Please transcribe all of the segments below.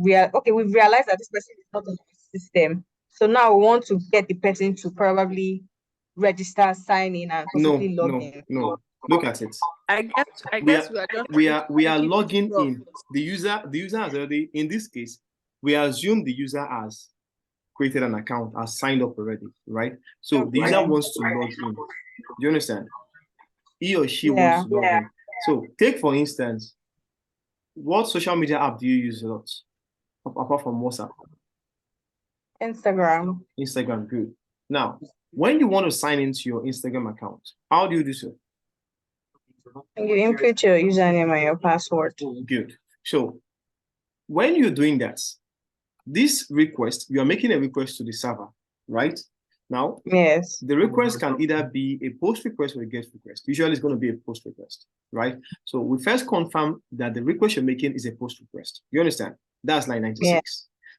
we've realized that this person is not on the system. So now we want to get the person to probably register, sign in, and No, possibly log no, in. no. Look at it. I We guess are we are just we are making it logging rough. in. The user has already, in this case, we assume the user has created an account, has signed up already, right? So the user wants to log in. Do you understand? He or she wants Yeah. to log in. So take for instance, what social media app do you use a lot apart from WhatsApp? Instagram. Instagram, good. Now, when you want to sign into your Instagram account, how do you do so? You input your username and your password. Good. So when you're doing that, this request, you are making a request to the server, right? Now, Yes. the request can either be a post request or a GET request. Usually it's going to be a post request, right? So we first confirm that the request you're making is a post request. You understand? That's line 96. Yeah.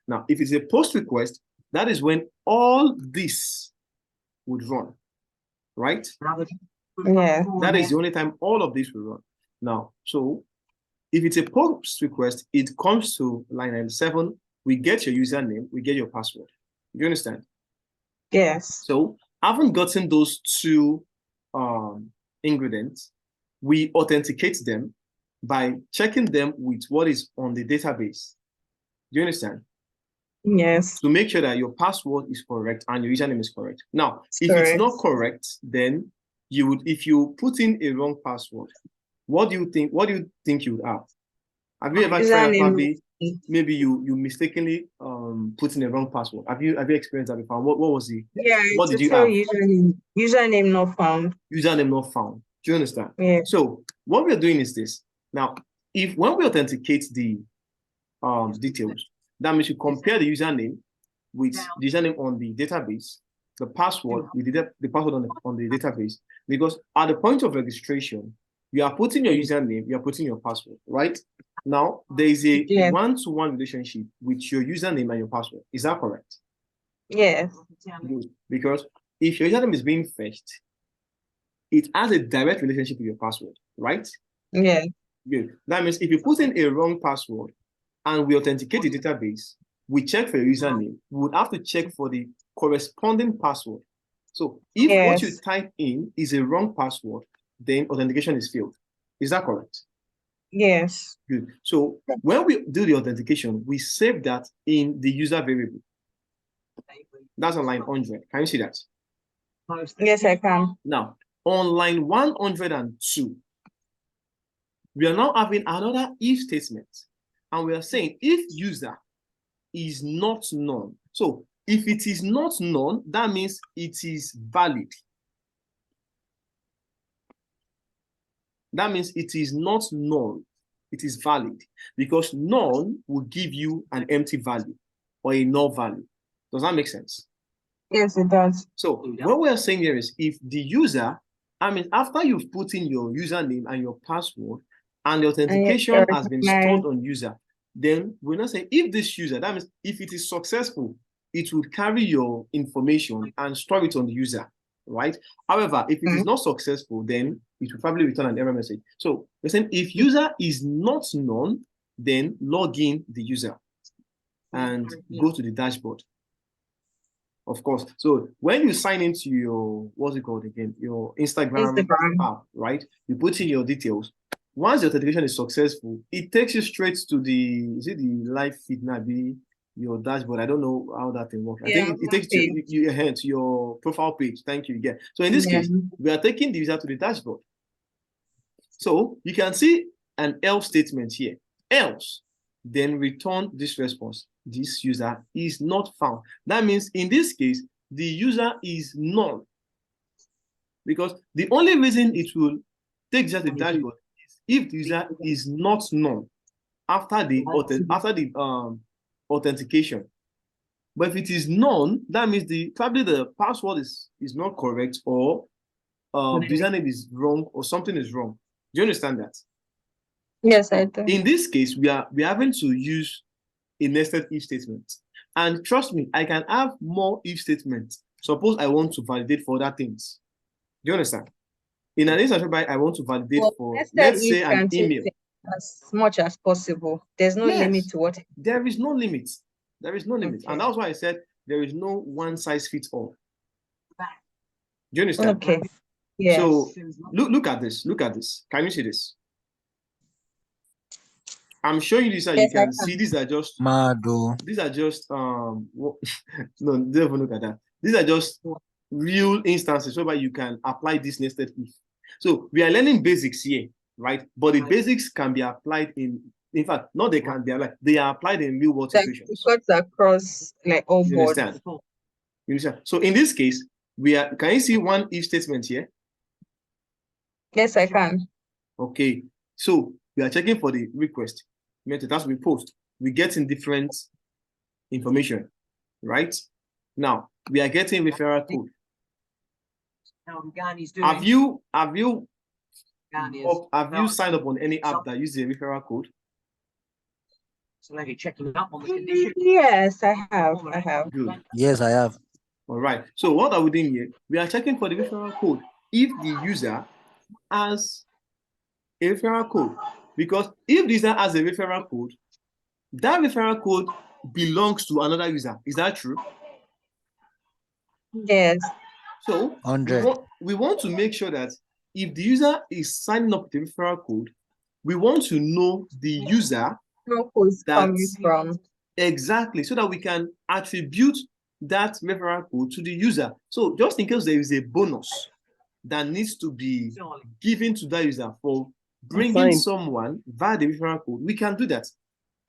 Now, if it's a post request, that is when all this would run, right? Yeah. That is the only time all of this will run. Now, so if it's a post request, it comes to line 97. We get your username, we get your password. You understand? Yes. So having gotten those two ingredients, we authenticate them by checking them with what is on the database. Do you understand? Yes. To make sure that your password is correct and your username is correct. Now, if it's not correct, then you would, if you put in a wrong password, what do you think you would have? Have you ever tried, probably maybe you mistakenly put in a wrong password? Have you experienced that before? What was it? Yeah, what did you have? Username not found. Username not found. Do you understand? Yeah. So what we're doing is this. Now, when we authenticate the details, that means you compare the username with the username on the database, the password with the password on the database, because at the point of registration, you are putting your username, you are putting your password, right? Now, there is a one-to-one relationship with your username and your password. Is that correct? Yes. Good. Because if your username is being fetched, it has a direct relationship with your password, right? Yeah. Good. That means if you put in a wrong password and we authenticate the database, we check for your username, we would have to check for the corresponding password. So if what you type in is a wrong password, then authentication is failed. Is that correct? Yes. Good. So when we do the authentication, we save that in the user variable. That's on line 100. Can you see that? Yes, I can. Now, on line 102, we are now having another if statement. And we are saying if user is not known. So if it is not known, that means it is valid. That means it is not known. It is valid, because none will give you an empty value or a null value. Does that make sense? Yes, it does. So what we are saying here is if the user, after you've put in your username and your password and the authentication has been stored on user, then we're not saying if this user, that means if it is successful, it would carry your information and store it on the user, right? However, if it is not successful, then it will probably return an error message. So we're saying if user is not known, then log in the user and go to the dashboard. Of course. So when you sign into your, what's it called again? Your Instagram app, right? You put in your details. Once the authentication is successful, it takes you straight to the, is it the live feed now, be your dashboard? I don't know how that thing works. I think it takes you ahead to your profile page. Thank you again. So in this case, we are taking the user to the dashboard. So you can see an else statement here. Else, then return this response. This user is not found. That means in this case, the user is null. Because the only reason it will take just the dashboard is if the user is not known after the authentication. But if it is known, that means probably the password is not correct, or the username is wrong, or something is wrong. Do you understand that? Yes, I do. In this case, we are having to use a nested if statement. And trust me, I can have more if statements. Suppose I want to validate for other things. Do you understand? In an instance whereby I want to validate for, let's say, an email. as much as possible. There's no limit Yes, to what. there is no limit. There is no limit. Okay. And that's why I said there is no one size fits all. Do you understand? Okay. Yes. So look at this. Look at this. Can you see this? I'm showing you this so you Yes, I can can. see these are just Mado. these are just no, don't even look at that. These are just real instances whereby you can apply this nested if. So we are learning basics here, right? But the basics can be applied in fact, not they can be applied, they are applied in real world Like situations. it cuts across like all You boards. understand? You understand? So in this case, can you see one if statement here? Yes, I can. Okay. So we are checking for the request method. That's we post. We get in different information, right? Now we are getting referral code. Have you signed up on any app that uses a referral code? Yes, I have. I have. Good. Yes, I have. All right. So what are we doing here? We are checking for the referral code if the user has a referral code. Because if the user has a referral code, that referral code belongs to another user. Is that true? Yes. So 100. we want to make sure that if the user is signing up with the referral code, we want to know the user Who is coming from. Exactly, so that we can attribute that referral code to the user. So just in case there is a bonus that needs to be given to that user for bringing someone via the referral code, we can do that.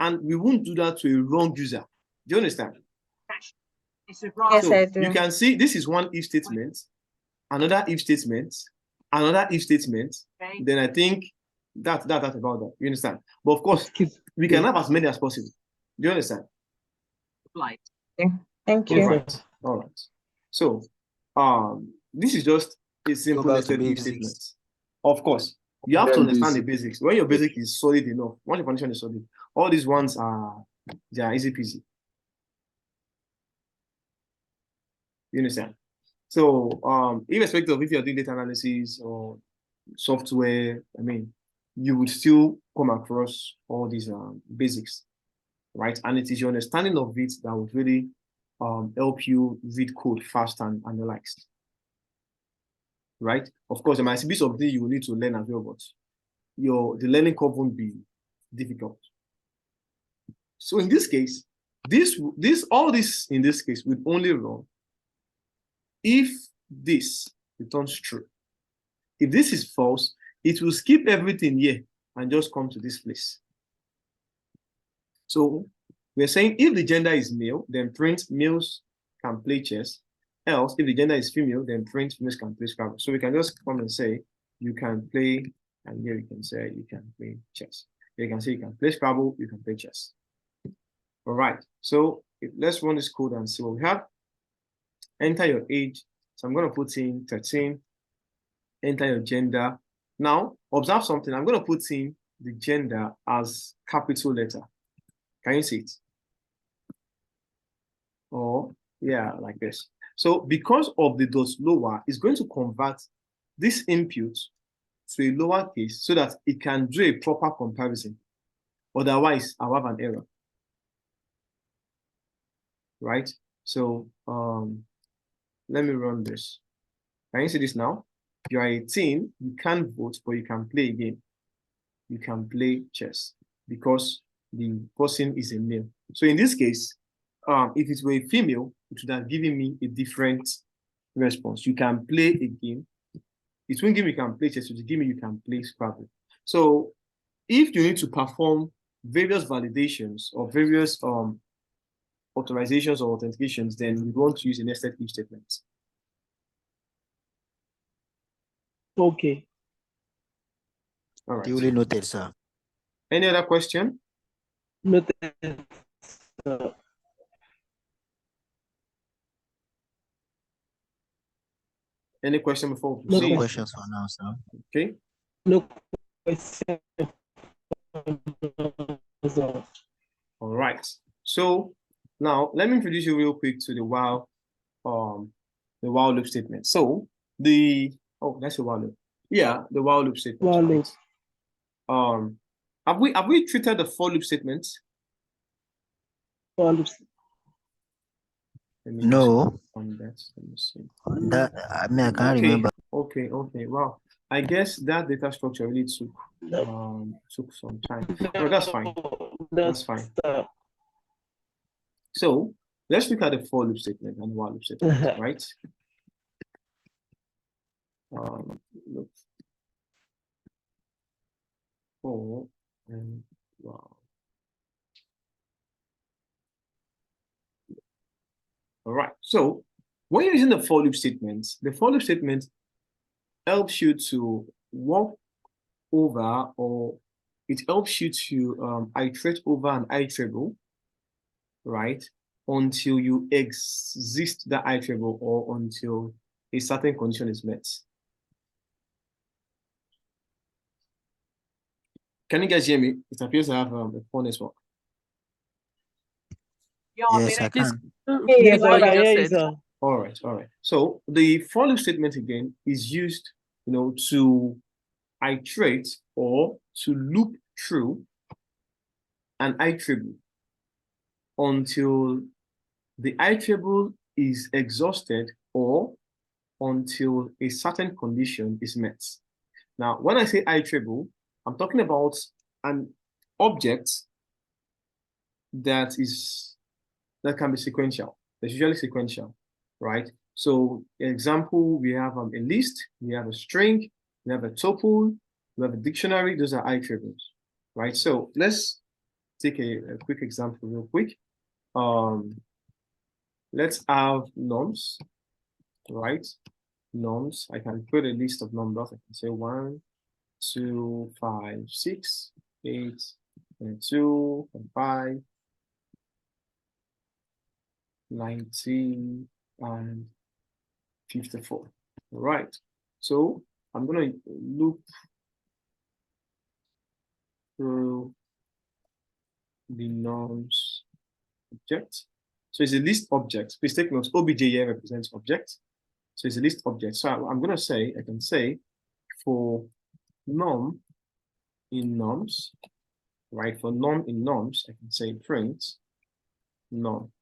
And we won't do that to a wrong user. Do you understand? Yes, so I do. you can see this is one if statement, another if statement, another if statement. Then I think that's about that. You understand? But of course, we can have as many as possible. Do you understand? Okay. Thank you. All right. All right. So this is just a simple nested if statement. Of course, you have to understand the basics. When your basic is solid enough, once your foundation is solid, all these ones are easy peasy. You understand? So irrespective of if you're doing data analysis or software, I mean, you would still come across all these basics, right? And it is your understanding of it that would really help you read code fast and the likes, right? Of course, there might be something you will need to learn as well, but the learning curve won't be difficult. So in this case, all this in this case would only run if this returns true. If this is false, it will skip everything here and just come to this place. So we're saying if the gender is male, then print males can play chess. Else, if the gender is female, then print females can play Scrabble. So we can just come and say you can play, and here you can say you can play chess. Here you can say you can play Scrabble, you can play chess. All right. So let's run this code and see what we have. Enter your age. So I'm going to put in 13. Enter your gender. Now, observe something. I'm going to put in the gender as capital letter. Can you see it? Or, yeah, like this. So because of the dot lower, it's going to convert this input to a lowercase so that it can do a proper comparison. Otherwise, I'll have an error. Right? So let me run this. Can you see this now? You are 18, you can't vote, but you can play again. You can play chess because the person is a male. So in this case, if it were a female, it would have given me a different response. You can play a game. It won't give me you can play chess, it will give me you can play Scrabble. So if you need to perform various validations or various authorizations or authentications, then you want to use a nested if statement. Okay. All right. Duly noted, sir. Any other question? Noted. Any question before we proceed? No questions for now, sir. Okay. No question. All right. So now let me introduce you real quick to the while loop statement. So that's a while loop. Yeah, the while loop statement. While loop. Have we treated the for loop statement? For loop. Let me No. just on that. Let me see. That I mean I can't Okay. remember. Okay. Wow. I guess that data structure really took some time. No, that's fine. That's fine. So let's look at the for loop statement and while loop statement, right? Look for and while. All right. So when you're using the for loop statement, the for loop statement helps you to walk over, or it helps you to iterate over an iterable, right? Until you exist that iterable or until a certain condition is met. Can you guys hear me? It appears I have a poor network. Yes, I Please, can. Yes, what I you can just hear you, said. sir. All right. So the for loop statement again is used, to iterate or to loop through an iterable until the iterable is exhausted or until a certain condition is met. Now, when I say iterable, I'm talking about an object that can be sequential. It's usually sequential, right? So, example, we have a list, we have a string, we have a tuple, we have a dictionary. Those are iterables, right? So let's take a quick example real quick. Let's have norms, right? Norms. I can put a list of numbers. I can say 1, 2, 5, 6, 8, and 2, and 5, 19, and 54. All right. So I'm going to loop through the norms object. So it's a list object. Please take note, obj here represents object. So it's a list object. So I'm going to say, I can say for norm in norms, right? For norm in norms, I can say print norm.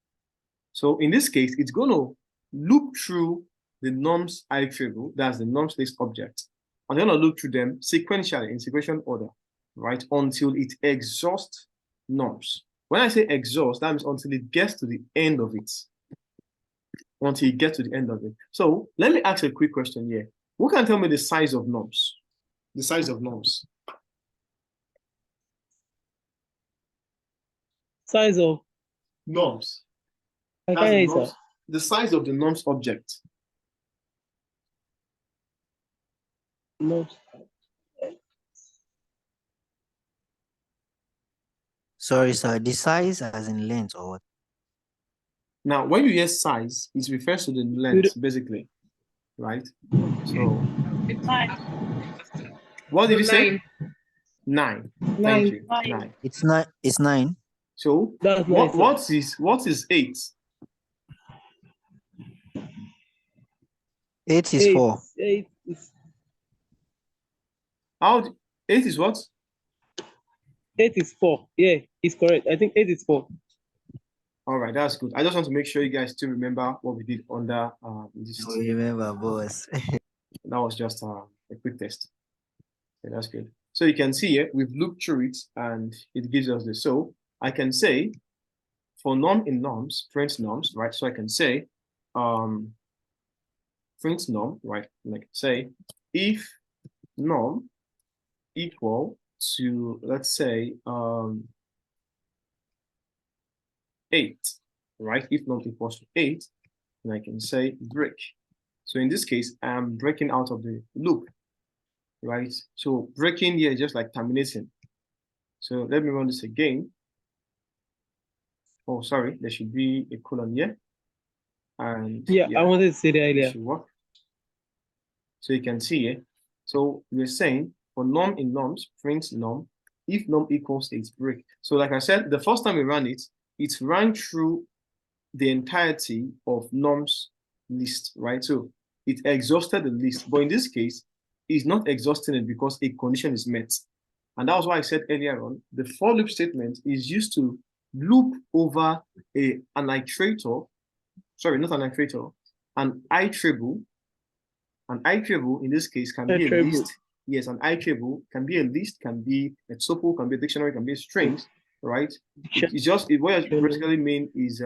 So in this case, it's going to loop through the norms iterable, that's the norms list object. I'm going to loop through them sequentially in sequential order, right? Until it exhausts norms. When I say exhaust, that means until it gets to the end of it. Until you get to the end of it. So let me ask a quick question here. Who can tell me the size of norms? The size of norms. Size of Norms. I That's can the hear you, norms. sir. The size of the norms object. No. Sorry, sir. The size as in length or what? Now, when you hear size, it refers to the length, basically, right? So, what did you say? 9. Thank you. 9. It's 9. It's 9. So, That's nice, sir. what is 8? 8 is 4. 8 is How 8 is what? 8 is 4. Yeah, it's correct. I think 8 is 4. All right, that's good. I just want to make sure you guys still remember what we did under this. We remember, boss. That was just a quick test. Okay, that's good. So you can see here, we've looked through it and it gives us this. So I can say for norm in norms, print norms, right? So I can say print norm, right? And I can say if norm equal to, let's say, 8, right? If norm equals to 8, then I can say break. So in this case, I'm breaking out of the loop, right? So breaking here is just like terminating. So let me run this again. Oh, sorry, there should be a colon here. And Yeah, I wanted to say that it earlier. should work. So you can see here. So we're saying for norm in norms, print norm, if norm equals 8, break. So like I said, the first time we ran it, it ran through the entirety of norms list, right? So it exhausted the list. But in this case, it's not exhausting it because a condition is met. And that was why I said earlier on, the for loop statement is used to loop over an iterator, sorry, not an iterator, an iterable. An iterable in this case can be a list. Yes, an iterable can be a list, can be a tuple, can be a dictionary, can be a strings, right? It's just what I basically mean is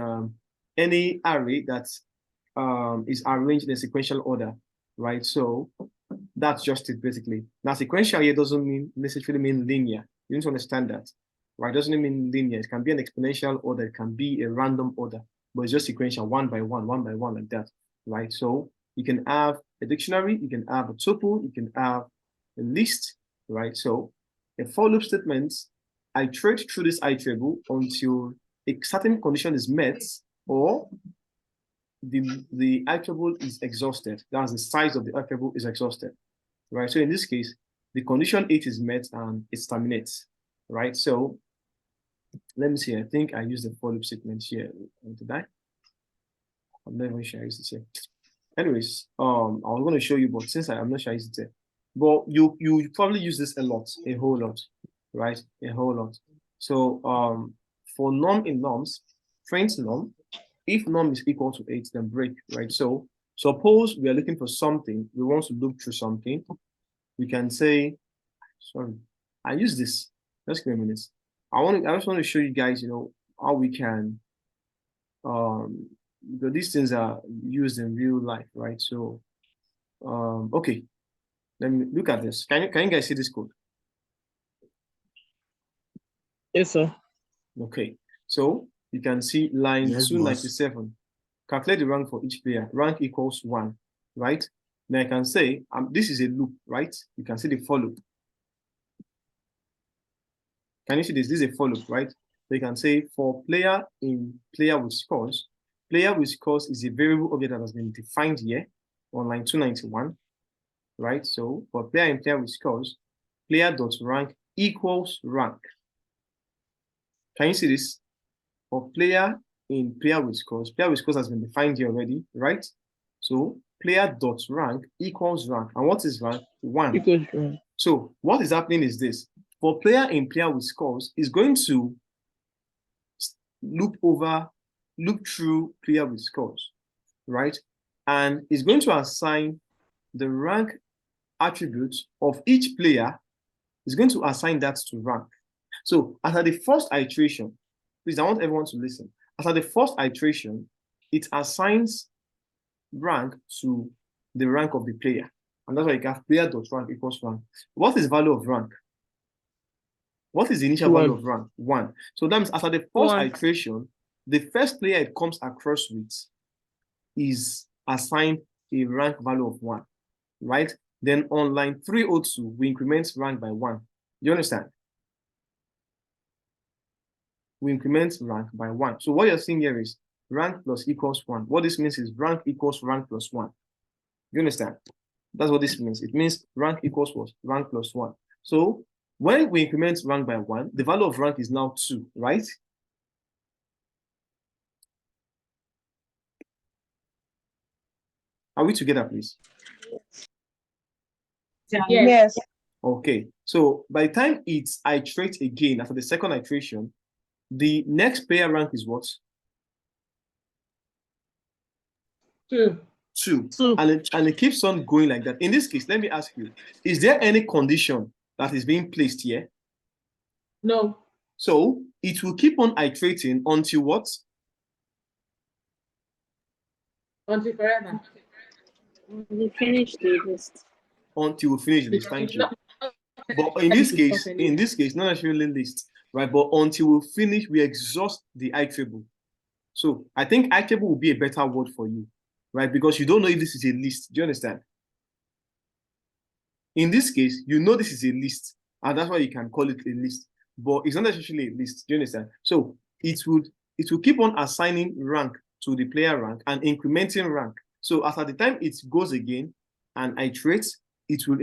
any array that is arranged in a sequential order, right? So that's just it basically. Now sequential here doesn't necessarily mean linear. You need to understand that, right? It doesn't mean linear. It can be an exponential order. It can be a random order, but it's just sequential, one by one like that, right? So you can have a dictionary, you can have a tuple, you can have a list, right? So a for loop statement iterate through this iterable until a certain condition is met or the iterable is exhausted. That's the size of the iterable is exhausted, right? So in this case, the condition 8 is met and it terminates, right? So let me see. I think I used the for loop statement here. Did I? I'm not even sure I used it here. Anyways, I was going to show you, but since I'm not sure I used it here. But you probably use this a lot, a whole lot, right? A whole lot. So for norm in norms, print norm, if norm is equal to 8, then break, right? So suppose we are looking for something, we want to look through something. We can say, sorry, I use this. Just give me a minute. I just want to show you guys, how we can because these things are used in real life, right? So okay, let me look at this. Can you guys see this code? Yes, sir. Okay, so you can see line Yes, 297. Calculate the rank for each player. Rank equals 1, right? Then I can say this is a loop, right? You can see the for loop. Can you see this? This is a for loop, right? So you can say for player in player with scores. Player with scores is a variable object that has been defined here on line 291, right? So for player in player with scores, player.rank equals rank. Can you see this? For player in player with scores has been defined here already, right? So player.rank equals rank. And what is rank? 1. Equals rank. So what is happening is this. For player in player with scores, is going to loop through player with scores, right? And is going to assign the rank attribute of each player, is going to assign that to rank. So after the first iteration, please, I want everyone to listen. After the first iteration, it assigns rank to the rank of the player. And that's why you have player.rank equals 1. What is the value of rank? What is the initial value of rank? 1. So that means after the first iteration, the first player it comes across with is assigned a rank value of 1, right? Then on line 302, we increment rank by 1. Do you understand? We increment rank by 1. So what you're seeing here is rank plus equals 1. What this means is rank equals rank plus 1. You understand? That's what this means. It means rank equals what? Rank plus 1. So when we increment rank by 1, the value of rank is now 2, right? Are we together, please? Yes. Okay. So by the time it iterates again after the second iteration, the next player rank is what? 2. 2. And it keeps on going like that. In this case, let me ask you, is there any condition that is being placed here? No. So it will keep on iterating until what? Until forever. We finish the list. Until we finish the list. Thank you. But in this case, not necessarily list, right? But until we finish, we exhaust the iterable. So I think iterable will be a better word for you, right? Because you don't know if this is a list. Do you understand? In this case, you know this is a list, and that's why you can call it a list. But it's not necessarily a list. Do you understand? So it will keep on assigning rank to the player rank and incrementing rank. So after the time it goes again and iterates, it will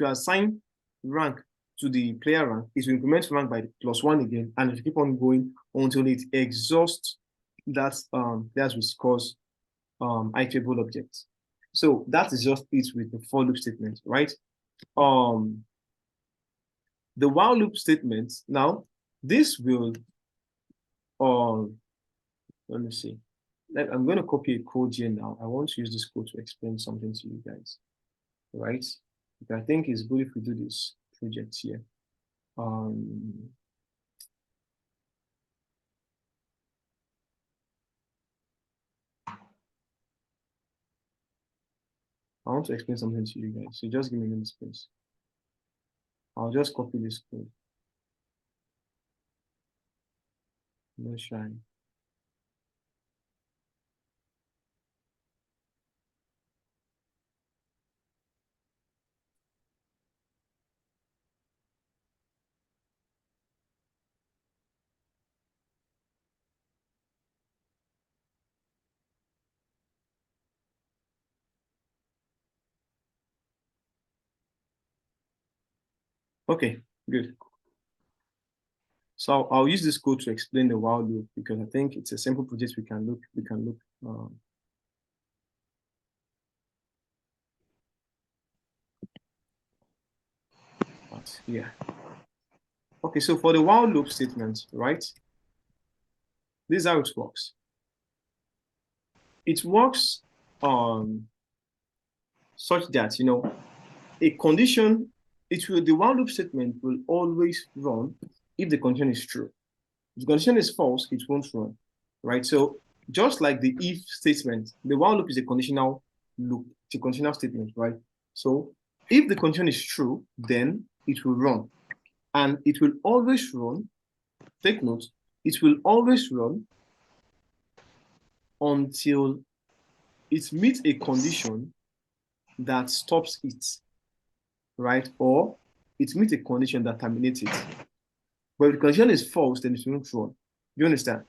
assign rank to the player rank. It will increment rank by +1 again, and it will keep on going until it exhausts that with scores iterable objects. So that is just it with the for loop statement, right? The the while loop statement, now this will, let me see. I'm going to copy a code here now. I want to use this code to explain something to you guys, right? I think it's good if we do this project here. I want to explain something to you guys, so just give me a minute space. I'll just copy this code. No shine. Okay, good. So I'll use this code to explain the while loop because I think it's a simple project we can look yeah. Okay, so for the while loop statement, right? This is how it works. It works such that, you know, a condition, the while loop statement will always run if the condition is true. If the condition is false, it won't run, right? So just like the if statement, the while loop is a conditional loop, it's a conditional statement, right? So if the condition is true, then it will run. And it will always run, take note, it will always run until it meets a condition that stops it, right? Or it meets a condition that terminates it. But if the condition is false, then it won't run. You understand?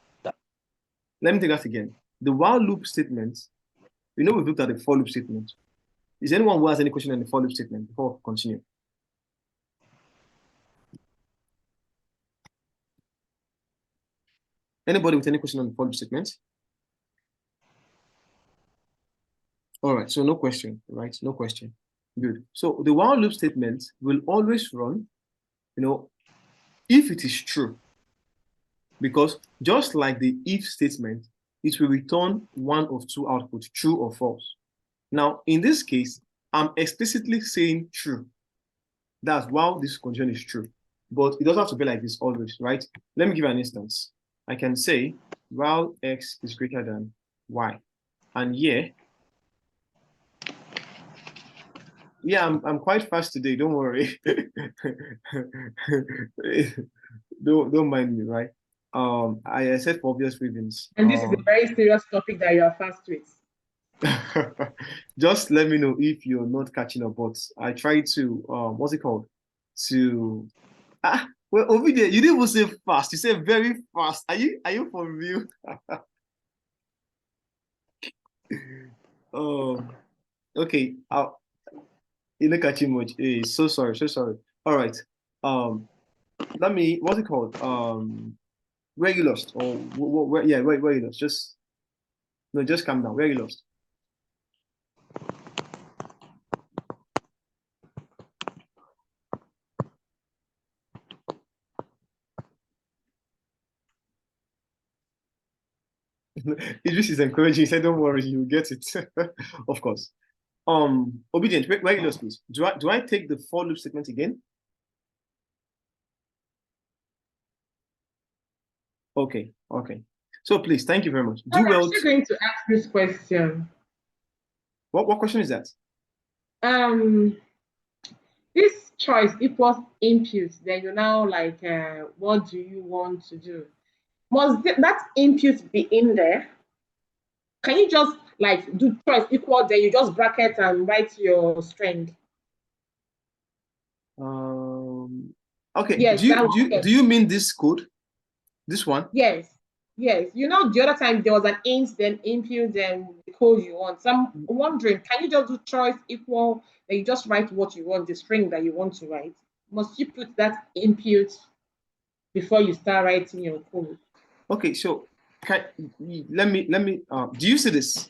Let me take that again. The while loop statement, you know, we've looked at the for loop statement. Is anyone who has any question on the for loop statement before we continue? Anybody with any question on the for loop statement? All right, so no question, right? No question. Good. So the while loop statement will always run, you know, if it is true. Because just like the if statement, it will return one of two outputs, true or false. Now, in this case, I'm explicitly saying true. That's while this condition is true. But it doesn't have to be like this always, right? Let me give you an instance. I can say while x is greater than y. And yeah, I'm quite fast today, don't worry. don't mind me, right? I said for obvious reasons. And this is a very serious topic that you are fast with. Just let me know if you're not catching up, but I try to what's it called? Well, Ovidia, you didn't even say fast, you said very fast. Are you for real? Okay. You look at you much. Hey, so sorry. All right. Let me, what's it called? Where you lost? Or where you lost? Just calm down. Where you lost? Idris is encouraging. He said, "Don't worry, you get it." Of course. Obedient. Where you lost, please? Do I take the for loop statement again? Okay. So please, thank you very much. I'm actually going to ask this question. What question is that? This choice equals input. Then you now like, what do you want to do? Must that input be in there? Can you just like do choice equal, then you just bracket and write your string? Okay. Yes, do you mean this code? This one? Yes. You know, the other time there was an int, then input, then the code you want. So I'm wondering, can you just do choice equal, then you just write what you want, the string that you want to write? Must you put that input before you start writing your code? Okay, so let me do you see this?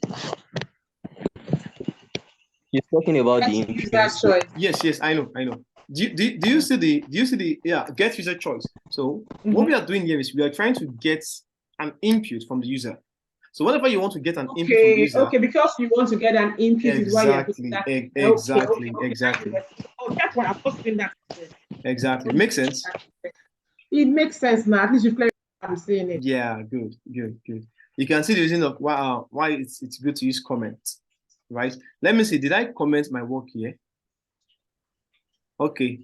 He's talking about the input. Yes, I know. Do you see the get user choice? So what we are doing here is we are trying to get an input from the user. So whenever you want to get an input from the user, okay, because you want to get an input is why you're putting that. Exactly. Oh, that's what I'm posting that. Exactly. Makes sense. It makes sense now. At least you clarify I'm saying it. Yeah, good. You can see the reason of why it's good to use comments, right? Let me see. Did I comment my work here? Okay.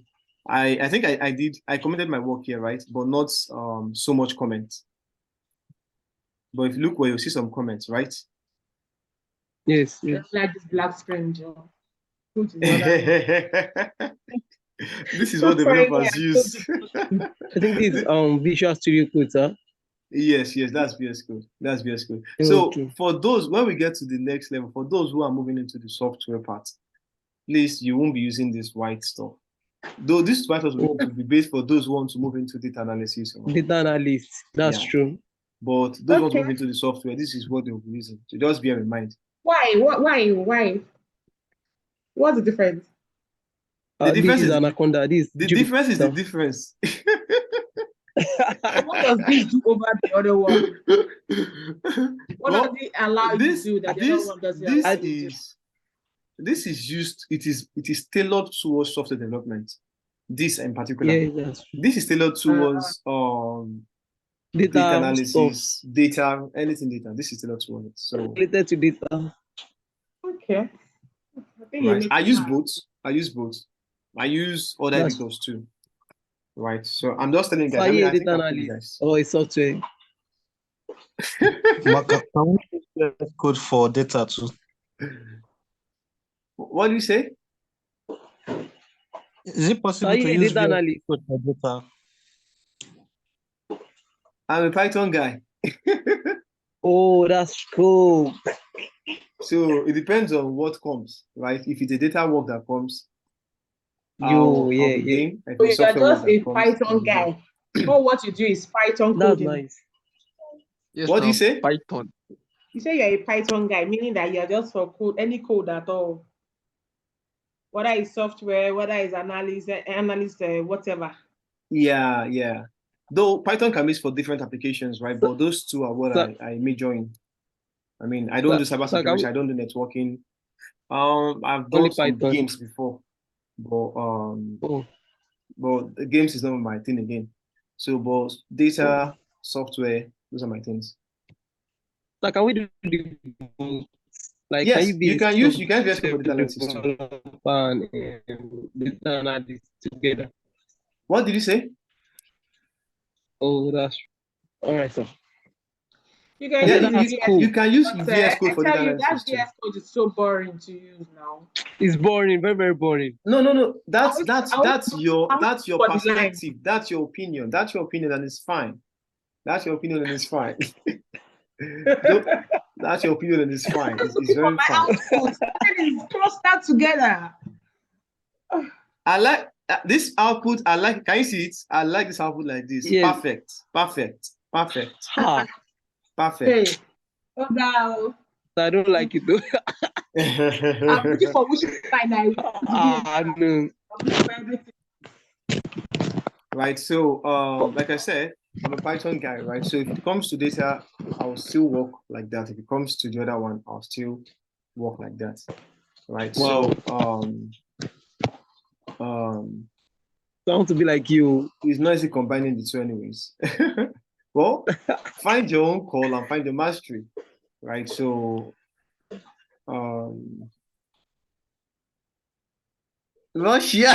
I think I did. I commented my work here, right? But not so much comments. But if you look where you'll see some comments, right? Yes. Like this black screen, Joe. This is what developers use. I think this Visual Studio Code, sir. Yes, that's VS Code. That's VS Code. So for those, when we get to the next level, for those who are moving into the software part, please, you won't be using this white stuff. Though this white stuff will be based for those who want to move into data analysis. Data analyst, that's true. But those who want to move into the software, this is what they'll be using. So just bear in mind. Why? What's the difference? The difference is Anaconda. The difference is the difference. What does this do over the other one? What does it allow you to do that the other one doesn't allow you to do? This is used, it is tailored towards software development. This in particular. Yeah, that's true. This is tailored towards data analysis, anything data. This is tailored towards it. So related to data. Okay. Right. I use both. I use other editors too. Right. So I'm just telling you guys. So data analyst or a software. But can we use code for data too? What do you say? Is it possible to use data analyst code for data? I'm a Python guy. Oh, that's cool. So it depends on what comes, right? If it's a data work that comes, I'll be game. So you're just a Python guy. All what you do is Python coding. That's nice. Yes, what do you say? Python. You say you're a Python guy, meaning that you're just for code, any code at all. Whether it's software, whether it's analyst, whatever. Yeah. Though Python can be used for different applications, right? But those two are what I major in. I mean, I don't do cybersecurity. I don't do networking. I've done some games before, but the games is not my thing again. So, but data, software, those are my things. Like, can we do the like? Yes, can you can use VS Code for data analysis too. And data analysis together. What did you say? Oh, that's all right, sir. You can use VS Code for data analysis too. That VS Code is so boring to use now. It's boring, very, very boring. No. That's your perspective. That's your opinion. That's your opinion, and it's fine. That's your opinion, and it's fine. That's your opinion, and it's fine. It's very fine. Cross that together. I like this output. Can you see it? I like this output like this. Yes. Perfect. Perfect. Hey. Oh, no. I don't like it though. I'm looking for which sign no. Right. So, like I said, I'm a Python guy, right? So if it comes to data, I'll still work like that. If it comes to the other one, I'll still work like that. Right. Wow. So I want to be like you. It's not easy combining the two anyways. Well, find your own call and find your mastery. Right. So Russia.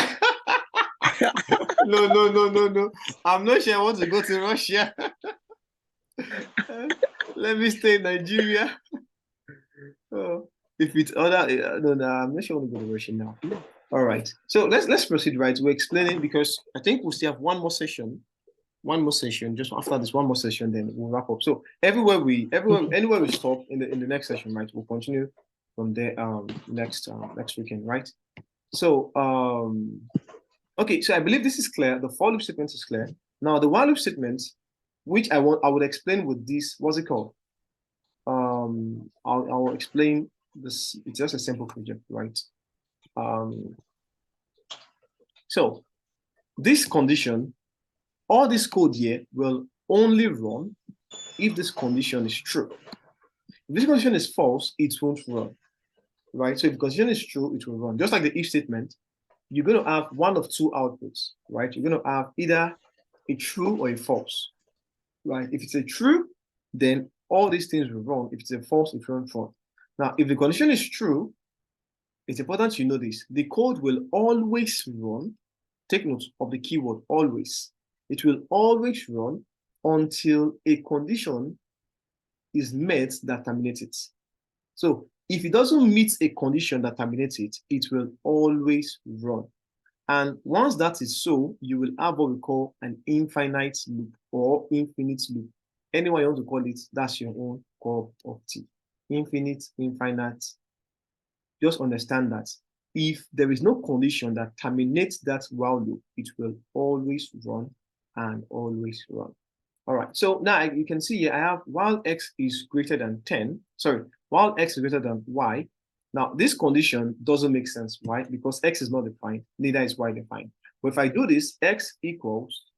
No. I'm not sure I want to go to Russia. Let me stay in Nigeria. If it's other, no, I'm not sure I want to go to Russia now. All right. So let's proceed. Right, we're explaining because I think we'll still have one more session. Just after this one more session, then we'll wrap up. So anywhere we stop in the next session, right? We'll continue from there next weekend, right? So okay, so I believe this is clear. The for loop statement is clear. Now the while loop statement, which I would explain with this, what's it called? I'll explain this. It's just a simple project, right? So this condition, all this code here will only run if this condition is true. If this condition is false, it won't run, right? So if the condition is true, it will run. Just like the if statement, you're going to have one of two outputs, right? You're going to have either a true or a false, right? If it's a true, then all these things will run. If it's a false, it won't run. Now, if the condition is true, it's important you know this. The code will always run. Take note of the keyword always. It will always run until a condition is met that terminates it. So if it doesn't meet a condition that terminates it, it will always run. And once that is so, you will have what we call an infinite loop or infinite loop. Anyone you want to call it, that's your own cup of tea. Infinite, infinite. Just understand that if there is no condition that terminates that while loop, it will always run and always run. All right, so now you can see here I have while x is greater than 10, while x is greater than y. Now this condition doesn't make sense, right? Because x is not defined, neither is y defined. But if I do this, x equals,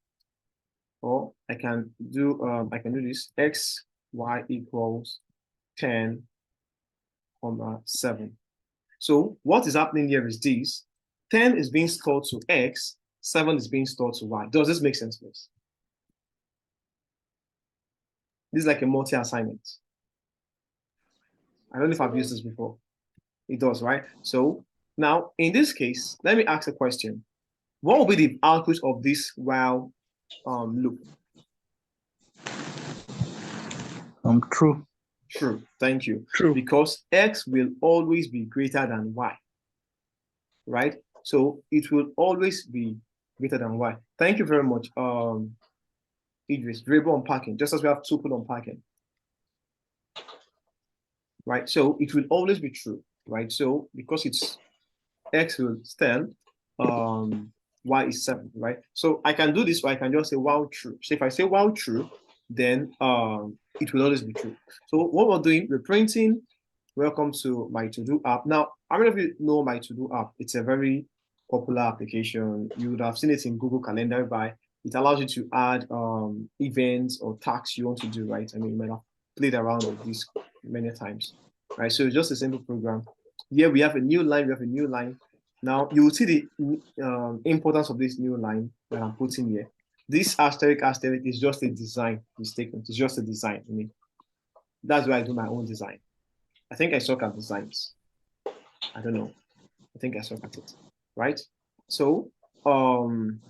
or I can do this, x, y equals 10, 7. So what is happening here is this: 10 is being stored to x, 7 is being stored to y. Does this make sense, please? This is like a multi-assignment. I don't know if I've used this before. It does, right? So now in this case, let me ask a question. What will be the output of this while loop? True. True. Thank you. True. Because x will always be greater than y, right? So it will always be greater than y. Thank you very much, Idris. Variable unpacking, just as we have tuple unpacking, right? So it will always be true, right? So because it's x will stand, y is 7, right? So I can do this, or I can just say while true. So if I say while true, then it will always be true. So what we're doing, we're printing welcome to my to-do app. Now, how many of you know my to-do app? It's a very popular application. You would have seen it in Google Calendar, by it allows you to add events or tasks you want to do, right? I mean, you might have played around with this many times, right? So it's just a simple program. Here we have a new line. Now you will see the importance of this new line that I'm putting here. This asterisk is just a design mistake. It's just a design. I mean, that's why I do my own design. I think I suck at designs. I don't know. I think I suck at it, right? So we'll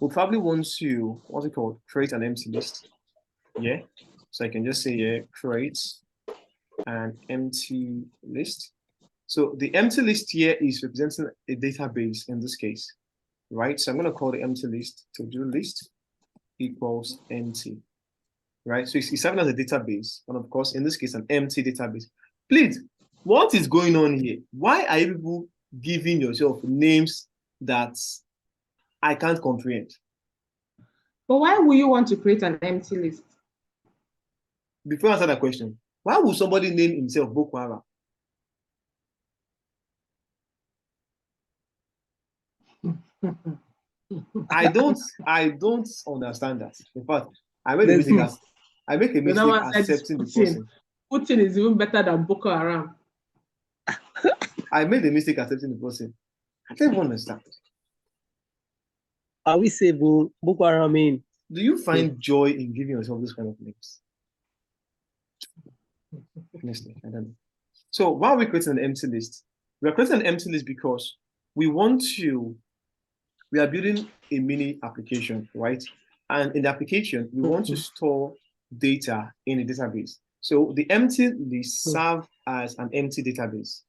probably want to, what's it called? Create an empty list. Yeah. So I can just say, yeah, create an empty list. So the empty list here is representing a database in this case, right? So I'm going to call the empty list to-do list equals empty, right? So it's serving as a database, and of course, in this case, an empty database. Please, what is going on here? Why are you people giving yourself names that I can't comprehend? But why would you want to create an empty list? Before I answer that question, why would somebody name himself Boko Haram? I don't understand that. In fact, I make a mistake accepting the person. Putin is even better than Boko Haram. I made a mistake accepting the person. I don't understand. Are we say Boko Haram mean? Do you find joy in giving yourself this kind of names? Honestly, I don't know. So why are we creating an empty list? We are creating an empty list because we are building a mini application, right? And in the application, we want to store data in a database. So the empty list serves as an empty database.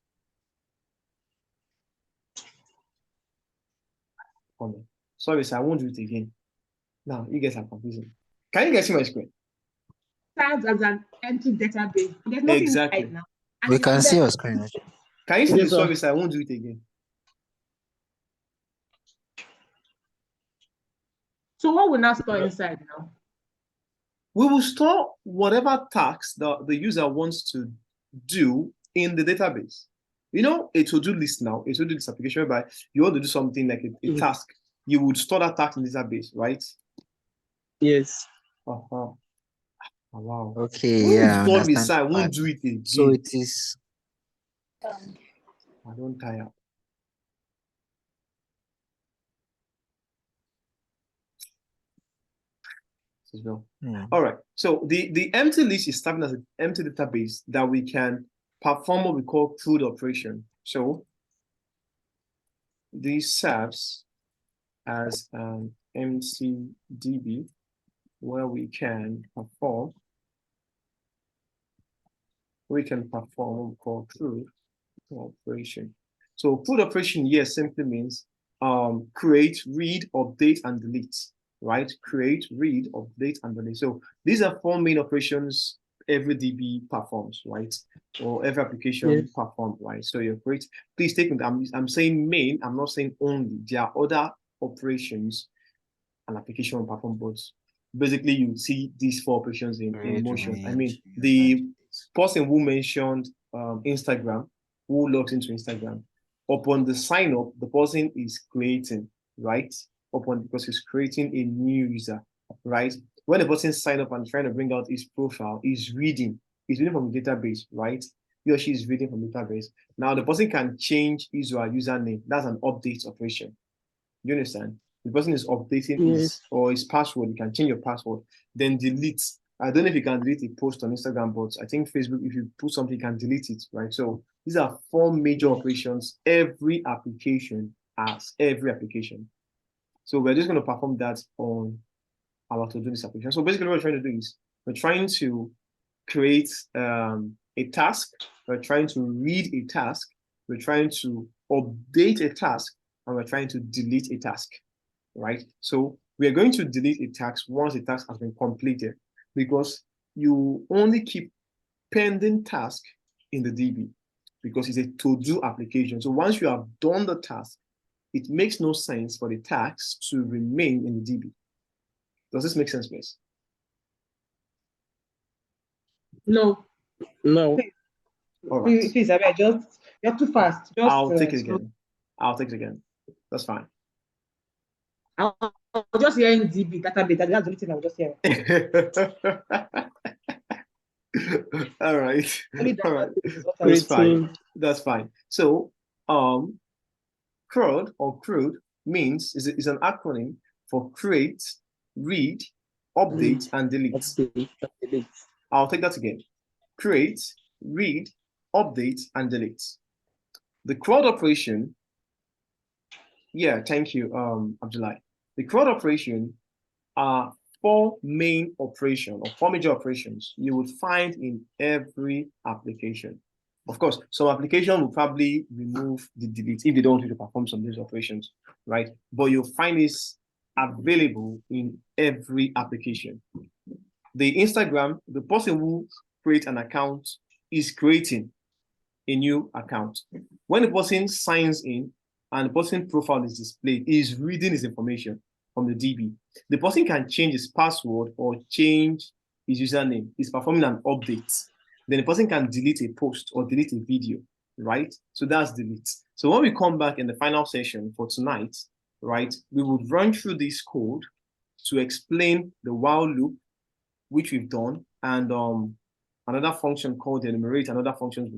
Sorry, sir, I won't do it again. Now, you guys are confusing. Can you guys see my screen? Serves as an empty database. There's nothing Exactly. right now. We can see your screen. Can you see the service? I won't do it again. So what will now store inside now? We will store whatever tasks the user wants to do in the database. you know, a to-do list now, a to-do list application whereby you want to do something like a task, you would store that task in the database, right? Yes. Uh-huh. Oh, wow. Okay, When you yeah, I store understand beside, I the won't part. do it again. So it is I don't tire. As well. All right. So the empty list is serving as an empty database that we can perform what we call CRUD operation. So this serves as an empty DB where we can perform what we call CRUD operation. So CRUD operation here simply means create, read, update, and delete. Right? Create, read, update, and delete. So these are 4 main operations every DB performs, right? Or every application performs, right? So you're great. Please take it. I'm saying main, I'm not saying only. There are other operations an application will perform, but basically you see these 4 operations in motion. I mean, the person who mentioned Instagram, who logs into Instagram, upon the sign up, the person is creating, right? Because he's creating a new user, right? When the person sign up and trying to bring out his profile, he's reading from the database, right? He or she is reading from the database. Now the person can change his or her username. That's an update operation. You understand? The person is updating his password. You can change your password, then delete. I don't know if you can delete a post on Instagram, but I think Facebook, if you put something, you can delete it, right? So these are 4 major operations every application has, every application. So we're just going to perform that on our to-do list application. So basically what we're trying to do is we're trying to create a task, we're trying to read a task, we're trying to update a task, and we're trying to delete a task, right? So we are going to delete a task once the task has been completed, because you only keep pending task in the DB because it's a to-do application. So once you have done the task, it makes no sense for the task to remain in the DB. Does this make sense, please? No. No. All right. Please, I just you're too fast. I'll take it again. I'll take it again. That's fine. I'm just hearing DB database. That's the only thing I'm just hearing. All right. All right. That's fine. That's fine. So, CRUD or CRUD means is an acronym for create, read, update, and delete. I'll take that again. Create, read, update, and delete. The CRUD operation, yeah, thank you, Abdullah. The CRUD operation are 4 main operations or 4 major operations you would find in every application. Of course, some application will probably remove the delete if they don't want you to perform some of these operations, right? But you'll find this available in every application. The Instagram, the person who creates an account is creating a new account. When the person signs in and the person profile is displayed, he is reading his information from the DB. The person can change his password or change his username. He's performing an update. Then the person can delete a post or delete a video, right? So that's delete. So when we come back in the final session for tonight, right, we would run through this code to explain the while loop, which we've done, and another function called enumerate, another function